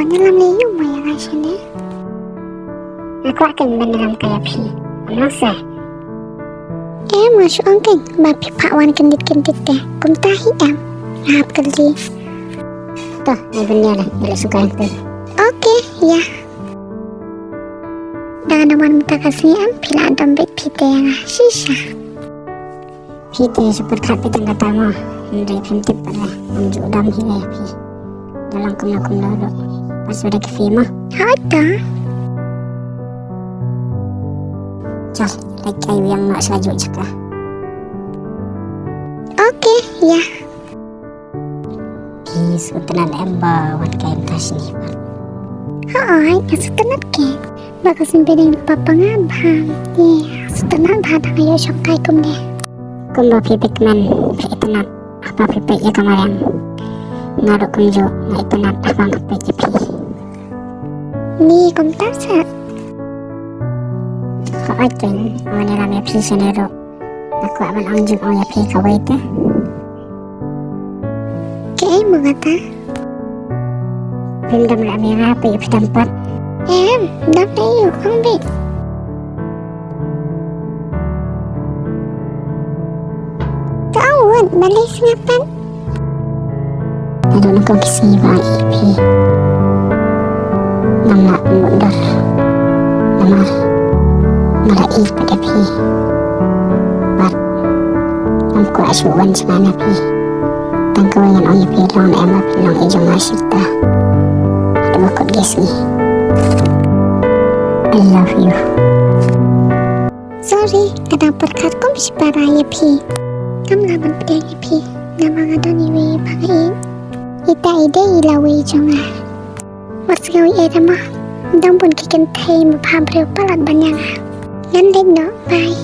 awaknya lam leyu mo ya sini. Aku akan meneram kayak pi. Masa? Masuk angking. Bapi pak wan kendit-kendit deh. Kum tahi Mahap kerja. Tuh, ini bener lah. Bila suka itu. Oke, ya. Dengan awan muta kasih pila dompet pite yang sisa. Pite super kapi tengah tamu. Dari pintip pada menunjuk dam hile pi. Dalam kumla dok. Pas sudah ke film. Ada. Jal, like kayu yang nak sajuk cakap. Oke, ya. Pi, sutenan embawan kain tas ni. Hai, sutenan ke. Bagus simpedeng papa ngabam. Ya, sutenan bahada ngayo syongkai kum deh. Kum bapi pikman, pitenan. Apa pipik ya kemarin. Naruh kum jo, ngaitenan abang pipik pi. Ni kum tasak. Kau ajen, awak ni ramai pi senero. Aku akan anjung awak pi kawai tu. Kau mengata? Belum dah ramai rapi pi tempat. Dah leyu ambil. Tahu balik sengapan. Aduh nak kau kisi baik pi. Nama mudah. Nama Malai pada pi. Bat Namku asuhan semana pi. Tangkawan yang pi long emma pi long ijong asyikta. Ada bakot gas ni. I love you. Sorry, kadang perkat kum si paraya pi. Kam laban pedanya pi. Nama ngadon iwi bangain. Ita ide ilawi ijong ah. Wasgawi edama. Dang pun kikin thay maphabreu palat banyak ah. Ngân lên đó, bye.